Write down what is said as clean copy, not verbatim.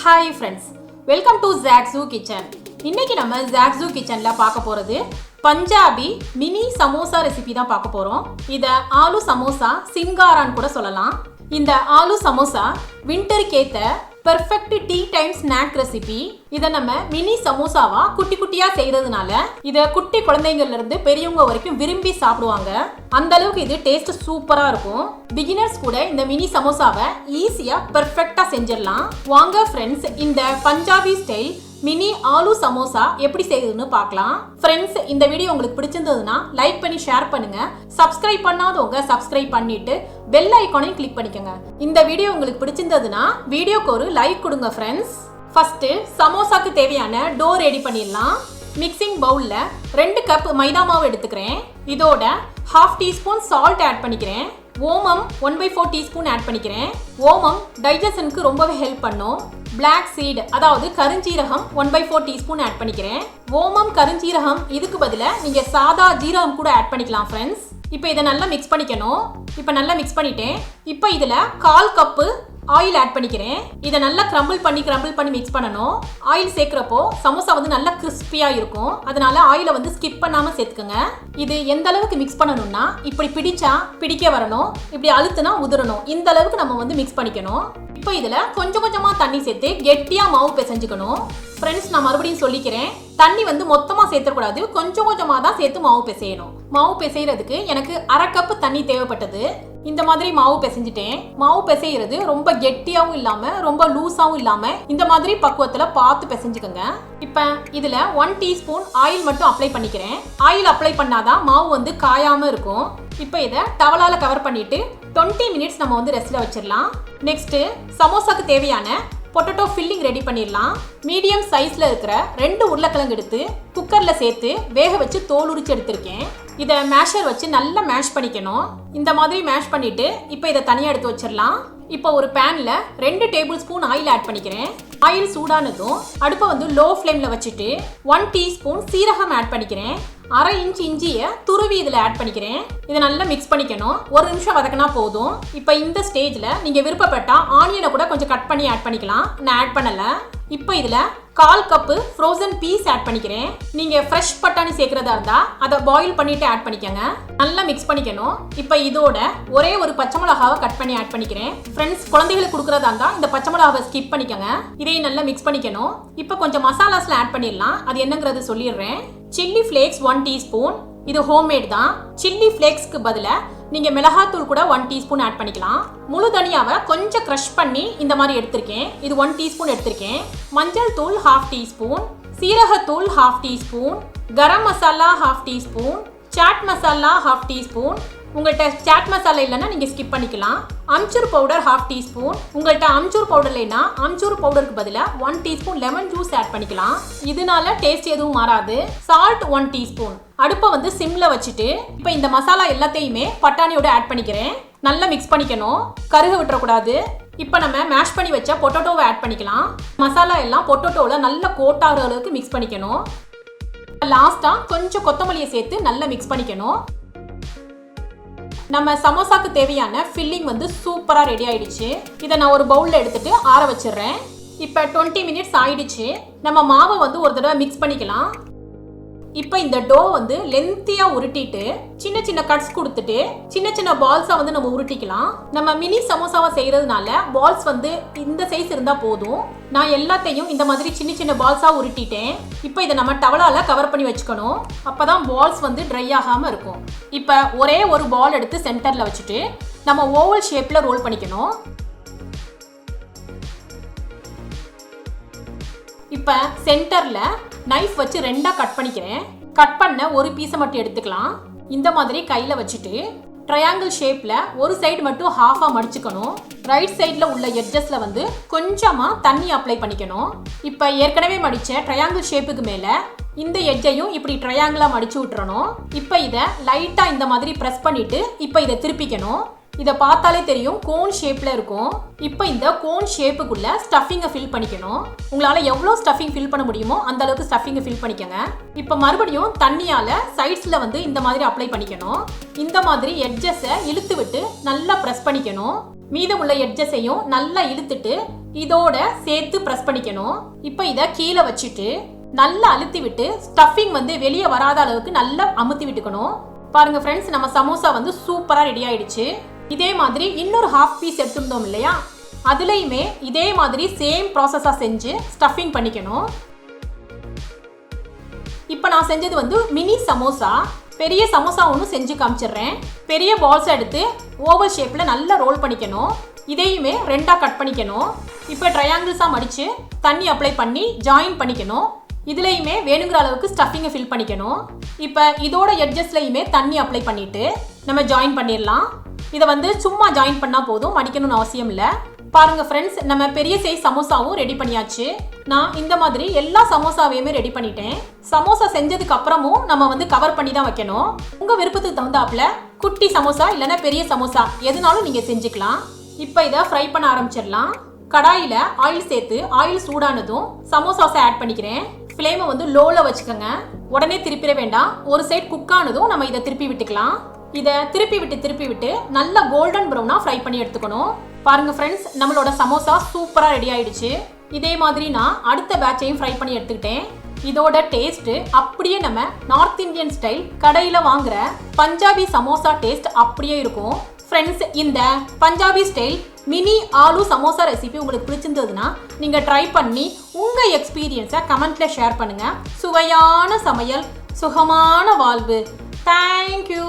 Hi friends, welcome to Zaag Zoog Kitchen. இன்னைக்கு நம்ம Zaag Zoog Kitchenல பார்க்க போறது Punjabi Mini Samosa Recipe தான் பார்க்க போறோம். இத ஆலு சமோசா சிங்காரான் கூட சொல்லலாம். இந்த ஆலு சமோசா விண்டருக்கு ஏத்த perfect tea time snack recipe. இத நம்ம மினி சமோசாவா குட்டி குட்டியா செய்யறதுனால இத குட்டி குழந்தைங்கள்ல இருந்து பெரியவங்க வரைக்கும் விரும்பி சாப்பிடுவாங்க. அந்த அளவுக்கு இது டேஸ்ட் சூப்பரா இருக்கும். பிகினர்ஸ் கூட இந்த மினி சமோசாவை ஈஸியா பெர்ஃபெக்ட்டா செஞ்சிடலாம். வாங்க ஃப்ரெண்ட்ஸ், இந்த பஞ்சாபி ஸ்டைல் மினி ஆலு சமோசா எப்படி செய்யுதுன்னு பார்க்கலாம். ஃப்ரெண்ட்ஸ், இந்த வீடியோ உங்களுக்கு பிடிச்சிருந்ததுன்னா லைக் பண்ணி ஷேர் பண்ணுங்க. சப்ஸ்கிரைப் பண்ணாதவங்க சப்ஸ்கிரைப் பண்ணிட்டு பெல் ஐகானையும் கிளிக் பண்ணிக்கோங்க. இந்த வீடியோ உங்களுக்கு பிடிச்சிருந்ததுன்னா வீடியோக்கு ஒரு லைக் கொடுங்க ஃப்ரெண்ட்ஸ். ஃபர்ஸ்ட் சமோசாக்கு தேவையான டோ ரெடி பண்ணிடலாம். மிக்சிங் பவுல்ல 2 கப் மைதா மாவு எடுத்துக்கிறேன். இதோட 1/2 டீஸ்பூன் சால்ட் ஆட் பண்ணிக்கிறேன். ஓமம் 1/4 டீஸ்பூன் ஆட் பண்ணிக்கிறேன். ஓமம் டைஜஷனுக்கு ரொம்பவே ஹெல்ப் பண்ணும். பிளாக் சீட் அதாவது கருஞ்சீரகம் 1/4 டீஸ்பூன் ஆட் பண்ணிக்கிறேன். ஓமம் கருஞ்சீரகம் இதுக்கு பதிலா நீங்க சாதா ஜீரகம் கூட ஆட் பண்ணிக்கலாம் ஃப்ரெண்ட்ஸ். இப்போ இதை நல்லா மிக்ஸ் பண்ணிக்கணும். இப்போ நல்லா மிக்ஸ் பண்ணிட்டேன். இப்போ இதுல 1/4 கப்பு ஆயில் ஆட் பண்ணிக்கிறேன். இதை நல்லா கிரம்பிள் பண்ணி மிக்ஸ் பண்ணணும். ஆயில் சேர்க்கிறப்போ சமோசா வந்து நல்லா கிறிஸ்பியா இருக்கும். அதனால ஆயிலை வந்து ஸ்கிப் பண்ணாம சேர்த்துக்கோங்க. இது எந்த அளவுக்கு மிக்ஸ் பண்ணணும்னா இப்படி பிடிச்சா பிடிக்க வரணும், இப்படி அழுத்துனா உதிரணும். இந்த அளவுக்கு நம்ம வந்து மிக்ஸ் பண்ணிக்கணும். இப்போ இதுல கொஞ்சம் கொஞ்சமா தண்ணி சேர்த்து கெட்டியா மாவு பிசைஞ்சுக்கணும். ஃப்ரெண்ட்ஸ், நான் மறுபடியும் சொல்லிக்கிறேன், தண்ணி வந்து மொத்தமா சேர்த்தக்கூடாது, கொஞ்சம் கொஞ்சமா தான் சேர்த்து மாவு பிசையணும். மாவு பிசைறதுக்கு எனக்கு 1/2 கப் தண்ணி தேவைப்பட்டது. இந்த மாதிரி மாவு பிசைஞ்சிட்டேன். மாவு பிசைறது ரொம்ப கெட்டியாவும் இல்லாம ரொம்ப லூஸாவும் இல்லாம இந்த மாதிரி பக்குவத்துல பார்த்து பிசைஞ்சுக்கோங்க. இப்ப இதுல 1 டீஸ்பூன் ஆயில் மட்டும் அப்ளை பண்ணிக்கிறேன். ஆயில் அப்ளை பண்ணாதான் மாவு வந்து காயாம இருக்கும். இப்போ இதை டவலால கவர் பண்ணிட்டு 20 மினிட்ஸ் நம்ம வந்து ரெஸ்ட்ல வச்சிடலாம். நெக்ஸ்ட் சமோசாக்கு தேவையான பொட்டேட்டோ ஃபில்லிங் ரெடி பண்ணிடலாம். மீடியம் சைஸ்ல இருக்கிற 2 உருளைக்கிழங்கு எடுத்து குக்கர்ல சேர்த்து வேக வச்சு தோல் உரிச்சு எடுத்திருக்கேன். இதை மேஷர் வச்சு நல்லா மேஷ் பண்ணிக்கணும். இந்த மாதிரி மேஷ் பண்ணிட்டு இப்போ இதை தனியாக எடுத்து வச்சிடலாம். இப்போ ஒரு பேன்ல 2 டேபிள் ஸ்பூன் ஆயில் ஆட் பண்ணிக்கிறேன். ஆயில் சூடானதும் அடுப்பை வந்து லோ ஃப்ளேம்ல வச்சுட்டு 1 டீஸ்பூன் சீரகம் ஆட் பண்ணிக்கிறேன். 1/2 இன்ச் இஞ்சியை துருவி இதில் ஆட் பண்ணிக்கிறேன். இதை நல்லா மிக்ஸ் பண்ணிக்கணும். 1 நிமிஷம் வதக்கினா போதும். இப்போ இந்த ஸ்டேஜில் நீங்கள் விருப்பப்பட்டா ஆனியனை கூட கொஞ்சம் கட் பண்ணி ஆட் பண்ணிக்கலாம். நான் ஆட் பண்ணலை. இப்போ இதில் 1/4 கப்பு ஃப்ரோசன் பீஸ் ஆட் பண்ணிக்கிறேன். நீங்கள் ஃப்ரெஷ் பட்டாணி சேர்க்குறதா இருந்தால் அதை பாயில் பண்ணிட்டு ஆட் பண்ணிக்கோங்க. நல்லா மிக்ஸ் பண்ணிக்கணும். இப்போ இதோட ஒரே ஒரு பச்சை மிளகாவை கட் பண்ணி ஆட் பண்ணிக்கிறேன். ஃப்ரெண்ட்ஸ், குழந்தைகளுக்கு கொடுக்குறதா இருந்தால் இந்த பச்சை மிளகாவை ஸ்கிப் பண்ணிக்கோங்க. இதையும் நல்லா மிக்ஸ் பண்ணிக்கணும். இப்போ கொஞ்சம் மசாலாஸ்ல ஆட் பண்ணிடலாம். அது என்னங்கிறது சொல்லிடுறேன். சில்லி ஃப்ளேக்ஸ் 1 டீஸ்பூன், இது ஹோம்மேட் தான். சில்லி ஃப்ளேக்ஸ்க்கு பதிலாக நீங்கள் மிளகாத்தூள் கூட 1 டீஸ்பூன் ஆட் பண்ணிக்கலாம். முழு தனியாவை கொஞ்சம் க்ரஷ் பண்ணி இந்த மாதிரி எடுத்திருக்கேன். இது 1 டீஸ்பூன் எடுத்திருக்கேன். மஞ்சள் தூள் 1/2 டீஸ்பூன், சீரகத்தூள் 1/2 teaspoon, garam masala 1/2 teaspoon, chaat masala 1/2 teaspoon. உங்கள்கிட்ட சாட் மசாலா இல்லைன்னா நீங்கள் ஸ்கிப் பண்ணிக்கலாம். Amchur powder 1/2 teaspoon. உங்கள்கிட்ட அம்ச்சூர் பவுடர் இல்லைன்னா அம்ச்சூர் பவுடருக்கு பதிலாக 1 டீஸ்பூன் லெமன் ஜூஸ் ஆட் பண்ணிக்கலாம். இதனால டேஸ்ட் எதுவும் மாறாது. Salt 1 teaspoon. அடுப்பை வந்து சிம்ல வச்சுட்டு இப்போ இந்த மசாலா எல்லாத்தையுமே பட்டாணியோட ஆட் பண்ணிக்கிறேன். நல்லா மிக்ஸ் பண்ணிக்கணும், கருக விட்டுறக்கூடாது. இப்போ நம்ம மேஷ் பண்ணி வச்ச பொட்டேட்டோவை ஆட் பண்ணிக்கலாம். மசாலா எல்லாம் பொட்டேட்டோவில் நல்லா கோட் ஆகிற அளவுக்கு மிக்ஸ் பண்ணிக்கணும். லாஸ்ட்டாக கொஞ்சம் கொத்தமல்லியை சேர்த்து நல்லா மிக்ஸ் பண்ணிக்கணும். நம்ம சமோசாக்கு தேவையான ஃபில்லிங் வந்து சூப்பராக ரெடி ஆயிடுச்சு. இதை நான் ஒரு பவுலில் எடுத்துட்டு ஆற வச்சிடுறேன். இப்போ 20 மினிட்ஸ் ஆயிடுச்சு. நம்ம மாவை வந்து ஒரு தடவை மிக்ஸ் பண்ணிக்கலாம். இப்போ இந்த டோ வந்து லென்த்தியாக உருட்டிட்டு சின்ன சின்ன கட்ஸ் கொடுத்துட்டு சின்ன சின்ன பால்ஸாக வந்து நம்ம உருட்டிக்கலாம். நம்ம மினி சமோசாவை செய்கிறதுனால பால்ஸ் வந்து இந்த சைஸ் இருந்தால் போதும். நான் எல்லாத்தையும் இந்த மாதிரி சின்ன சின்ன பால்ஸாக உருட்டிட்டேன். இப்போ இதை நம்ம டவலால கவர் பண்ணி வச்சுக்கணும். அப்போ தான் பால்ஸ் வந்து ட்ரை ஆகாமல் இருக்கும். இப்போ ஒரே ஒரு பால் எடுத்து சென்டரில் வச்சுட்டு நம்ம ஓவல் ஷேப்பில் ரோல் பண்ணிக்கணும். இப்போ சென்டரில் நைஃப் வச்சு 2ஆக கட் பண்ணிக்கிறேன். கட் பண்ண ஒரு பீஸை மட்டும் எடுத்துக்கலாம். இந்த மாதிரி கையில் வச்சுட்டு ட்ரையாங்கிள் ஷேப்பில் ஒரு சைடு மட்டும் ஹாஃபாக மடிச்சுக்கணும். ரைட் சைடில் உள்ள எட்ஜஸில் வந்து கொஞ்சமாக தண்ணி அப்ளை பண்ணிக்கணும். இப்போ ஏற்கனவே மடித்த ட்ரையாங்கிள் ஷேப்புக்கு மேலே இந்த எட்ஜையும் இப்படி ட்ரையாங்கிளாக மடிச்சு விட்டுறணும். இப்போ இதை லைட்டாக இந்த மாதிரி ப்ரெஸ் பண்ணிவிட்டு இப்போ இதை திருப்பிக்கணும். இதை பார்த்தாலே தெரியும் கோன் ஷேப்ல இருக்கும். இப்போ இந்த கோன் ஷேப்புக்குள்ள ஸ்டஃபிங்கை ஃபில் பண்ணிக்கணும். உங்களால எவ்வளோ ஸ்டஃபிங் ஃபில் பண்ண முடியுமோ அந்த அளவுக்கு ஸ்டஃபிங்கை ஃபில் பண்ணிக்கோங்க. இப்போ மறுபடியும் தண்ணியால சைட்ஸ்ல வந்து இந்த மாதிரி அப்ளை பண்ணிக்கணும். இந்த மாதிரி எட்ஜஸை இழுத்து விட்டு நல்லா ப்ரெஸ் பண்ணிக்கணும். மீதமுள்ள எட்ஜஸையும் நல்லா இழுத்துட்டு இதோட சேர்த்து பிரஸ் பண்ணிக்கணும். இப்போ இதை கீழே வச்சுட்டு நல்லா அழுத்தி விட்டு ஸ்டஃபிங் வந்து வெளியே வராத அளவுக்கு நல்லா அமுத்தி விட்டுக்கணும். பாருங்க ஃப்ரெண்ட்ஸ், நம்ம சமோசா வந்து சூப்பரா ரெடி ஆயிடுச்சு. இதே மாதிரி இன்னொரு ஹாஃப் பீஸ் எடுத்துருந்தோம் இல்லையா, அதுலயுமே இதே மாதிரி சேம் ப்ராசஸா செஞ்சு ஸ்டஃபிங் பண்ணிக்கணும். இப்போ நான் செஞ்சது வந்து மினி சமோசா. பெரிய சமோசா ஒன்று செஞ்சு காமிச்சிடுறேன். பெரிய பால்ஸ் எடுத்து ஓவல் ஷேப்ல நல்லா ரோல் பண்ணிக்கணும். இதையுமே ரெண்டாக கட் பண்ணிக்கணும். இப்போ ட்ரையாங்கிள்ஸாக மடித்து தண்ணி அப்ளை பண்ணி ஜாயின் பண்ணிக்கணும். இதுலேயுமே வேணுங்கிற அளவுக்கு ஸ்டஃபிங்கை ஃபில் பண்ணிக்கணும். இப்போ இதோட எட்ஜஸ்லையுமே தண்ணி அப்ளை பண்ணிட்டு நம்ம ஜாயின் பண்ணிடலாம். இதை வந்து சும்மா ஜாயின் பண்ணால் போதும், மடிக்கணும்னு அவசியம் இல்லை. பாருங்க ஃப்ரெண்ட்ஸ், நம்ம பெரிய சைஸ் சமோசாவும் ரெடி பண்ணியாச்சு. நான் இந்த மாதிரி எல்லா சமோசாவையுமே ரெடி பண்ணிட்டேன். சமோசா செஞ்சதுக்கு அப்புறமும் நம்ம வந்து கவர் பண்ணி தான் வைக்கணும். உங்க விருப்பத்துக்கு தகுந்தாப்புல குட்டி சமோசா இல்லைன்னா பெரிய சமோசா எதுனாலும் நீங்க செஞ்சுக்கலாம். இப்போ இதை ஃப்ரை பண்ண ஆரம்பிச்சிடலாம். கடாயில ஆயில் சேர்த்து ஆயில் சூடானதும் சமோசாஸை ஆட் பண்ணிக்கிறேன். ஃப்ளேமை வந்து லோல வச்சுக்கோங்க. உடனே திருப்பிட வேண்டாம். ஒரு சைட் குக் ஆனதும் நம்ம இதை திருப்பி விட்டுக்கலாம். இதை திருப்பி விட்டு நல்லா கோல்டன் ப்ரௌனா ஃப்ரை பண்ணி எடுத்துக்கணும். பாருங்க ஃப்ரெண்ட்ஸ், நம்மளோட சமோசா சூப்பரா ரெடி ஆயிடுச்சு. இதே மாதிரி நான் அடுத்த பேட்சையும் ஃப்ரை பண்ணி எடுத்துக்கிட்டேன். இதோட டேஸ்ட் அப்படியே நம்ம நார்த் இந்தியன் ஸ்டைல் கடையில் வாங்குற பஞ்சாபி சமோசா டேஸ்ட் அப்படியே இருக்கும். ஃப்ரெண்ட்ஸ், இந்த Punjabi style mini aloo samosa recipe உங்களுக்கு பிடிச்சிருந்ததுன்னா நீங்கள் ட்ரை பண்ணி உங்கள் எக்ஸ்பீரியன்ஸை கமெண்ட்ல ஷேர் பண்ணுங்க. சுவையான சமையல், சுகமான வாழ்வு. தேங்க்யூ.